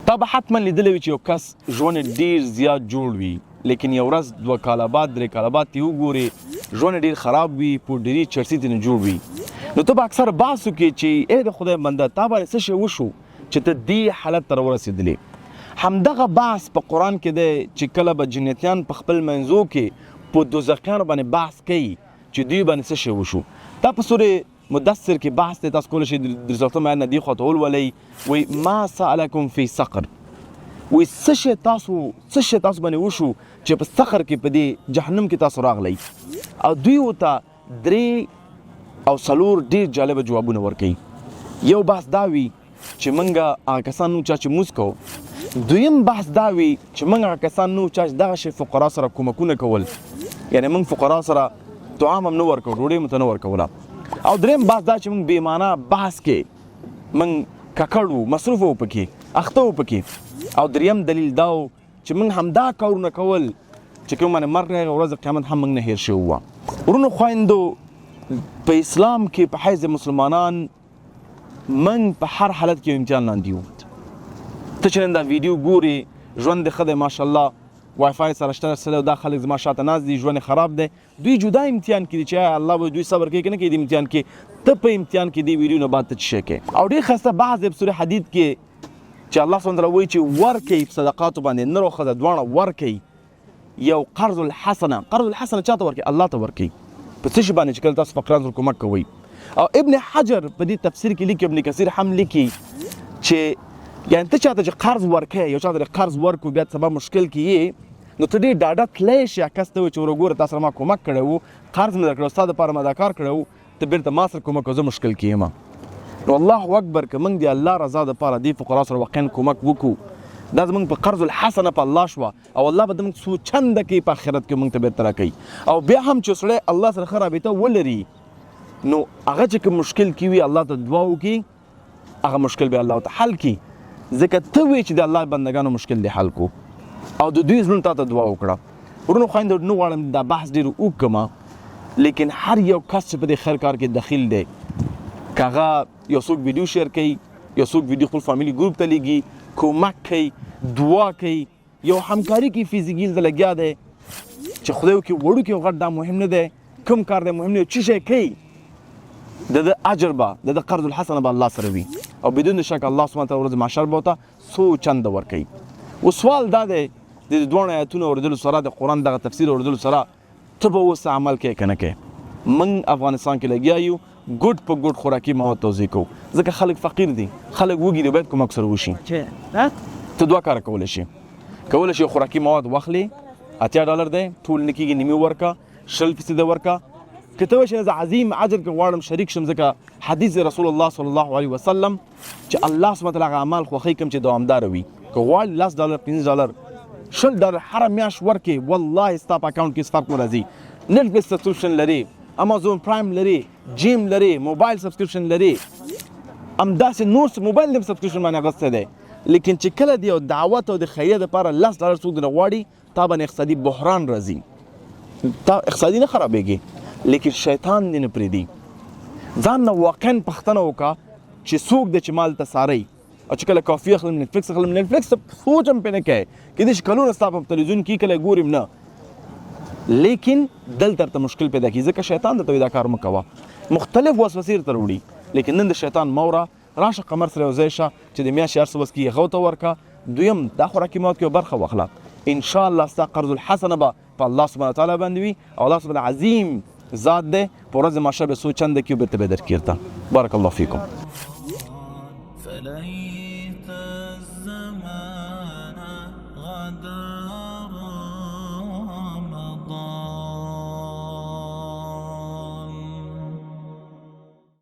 تا به حتما لیدلی وي چې یو کس ژوند ډېر زیات جوړ وي لیکن یو ورځ 2 کاله بعد 3 کاله بعد ته وګورې ژوند ډېر خراب وي په ډېرې چرسي ته نه جوړ وي نو ته به اکثر بحث وکړې چې ای د خدای بنده تا باندې څه شی وشو چې ته دې حالت ته راورسېدلې همدغه بحث په قرآن کې دی چې کله به جنتیان په خپل منځو کې په دوزخیانو باندې بحث کوي چې دوی باندې څه شی وشو دا په سورې مدثر کې بحث دی تاسو کولی شئ د 13 آیت نه دې خوا ته ولولئ وایي ما سألکم فی سقر وایي څه شی تاسو باندې وشو چې په سقر کې په دې جهنم کې تاسو راغلی او دوی ورته 3 او 4 ډېر جالبه جوابونه ورکوي یو بحث دا وي چې موږ هغه کسان نو چا چې لمونځ کوو دویم بحث دا وي چې موږ هغه کسان نو چا چې دغه شی فقرا سره کومکونه کول یعنې موږ فقرا سره طعام هم نه ورکوو ډوډۍ هم ته نه ورکوله او دریم بحث دا چې موږ بې معنا بحث کې موږ ککړ وو مصروف وو پکې اخته وو پکې او دریم دلیل دا و چې موږ همدا کارونه کول چې کوم باندې مرګ راغی ورځ قیامت هم موږ نه هېر شوي وه ورونو خویندو په اسلام کې په حیث مسلمانان موږ په هر حالت کې امتحان لاندې یو ته چې نن دا ویډیو ګورې ژوند دې ښه دی ماشاءالله وای فای سره شته سره دا خلک زما شاته ناست دي ژوند خراب دی دوی جدا امتحان کې دي چې الله به دوی صبر کوي که نه کوي د امتحان کې ته په امتحان کې دې ویډیو نه بعد ته څه شی کوې او ډېر ښایسته بحث دی په سورې حدید کې چې الله سبحانه وتعالی وایي چې ورکوئ په صدقاتو باندې نر او ښځه دواړه ورکوئ یو قرض الحسنه چاته ورکوئ الله ته ورکوئ په څه شي باندې چې کله تاسو فقیرانو سره کومک کوئ او ابن حجر په دې تفسیر کې لیکي ابن کثیر هم لیکي چې یعنې ته چاته چې قرض ورکوې یو چاته قرض ورکړو بیا سبا مشکل کې یې نو ته ډېر ډاډه تلی شې کس ته وایي چې ورو ګوره تا سره ما کومک کړی و قرض مې درکړی ستا دپاره ما دا کار کړی و ته بېرته ما سره کومک زه مشکل کې یم نو الله اکبر که موږ د الله رضا دپاره دې فقرا سره واقعا کومک وکړو دا زموږ په قرض الحسنه په الله شوه او الله به زموږ څو چنده کوي په آخرت کې موږ ته بېرته راکوي او بیا هم چې سړی الله سره ښه رابطه ولري نو هغه چې کوم مشکل کې وي الله ته دعا وکړي هغه مشکل به الله ته حل کړي ځکه ته وایې چې د الله بندګانو مشکل دې حل کو او د دوی زړونو تا ته دعا وکړه ورونو خویندو نه غواړم دا بحث ډېر اوږد کړمه لیکن هر یو کس چې په دې خیر کار کې دخیل دی که هغه یو څوک ویډیو شیر کوي یو څوک ویډیو خپل فامیلي ګروپ ته لیږي کومک کوي دعا کوي یو همکاري کوي فزیکي دلته لګیا دی چې خدای وکړي وړوکی او غټ دا مهم نه دی کوم کار دی مهم نه څه شی کوي د اجر به د قرض الحسنه به الله سره وي او بدون شک الله سبحانه وتعالی ورځ محشر به ورته څو چنده ورکوي و سوال دا دی د دواړو آیتونو اورېدلو سره د قرآن دغه تفسیر اورېدلو سره ته به اوس عمل کوې که نه کوې موږ افغانستان کې لګیا یو ګوټ په ګوټ خوراکي مواد توضیح کوو ځکه خلک فقیر دي خلک وږي دي باید کومک سره وشي ته 2 کاره کولی شي خوراکي مواد واخلې $80 دی ټول نه کېږي نیمې ورکه 20% ورکه که ته وایې چې زه عظیم اجر کې غواړم شریک شم ځکه حدیث رسول الله صلی الله علیه وسلم چې الله سبحانه وتعالی هغه اعمال خوښوي کوم چې دوامداره وي که غواړې $10 $15 هره میاشت ورکې والله ستا په اکاونټ کې هېڅ فرق نه راځي نټفلکس سبسکرپشن لري امازون پرایم لري جیم لري موبایل سبسکرپشن لري همداسې نور موبایل هم سبسکرپشن باندې اخیستی دی لیکن چې کله د یو دعوت او د خیریت دپاره $10 څوک درنه غواړي تا باندې اقتصادي بحران راځي تا اقتصادي نه خرابېږي لیکن شیطان دې نه پرېږدي ځان نه واقعا پوښتنه وکړه چې څوک دی چې مال ته څارئ او چې کله کافي اخلم نټفلکس اخلم نټفلکس ته سوچ هم پرې نه کوې کېدای شي کلونه ستا په تلویزیون کې کله ګورم نه لیکن دلته درته مشکل پیدا کړي ځکه شیطان درته وایي دا کار مه کوه مختلف وسوسې درته راوړي لیکن نن د شیطان مه وره راشه قمر سره یو ځای شه چې د میاشتې هر څه وس کېږي هغه ورته ورکړه دویم دا خوراکي مواد کې یو برخه واخله انشاءالله ستا قرض الحسنه به په الله سبحانه وتعالی باندې وي او الله سبحانه عظیم ذات دی په ورځ محشر به څو چنده کې بېرته به درکړي ورته بارک الله فیکم فليت الزمان غدارا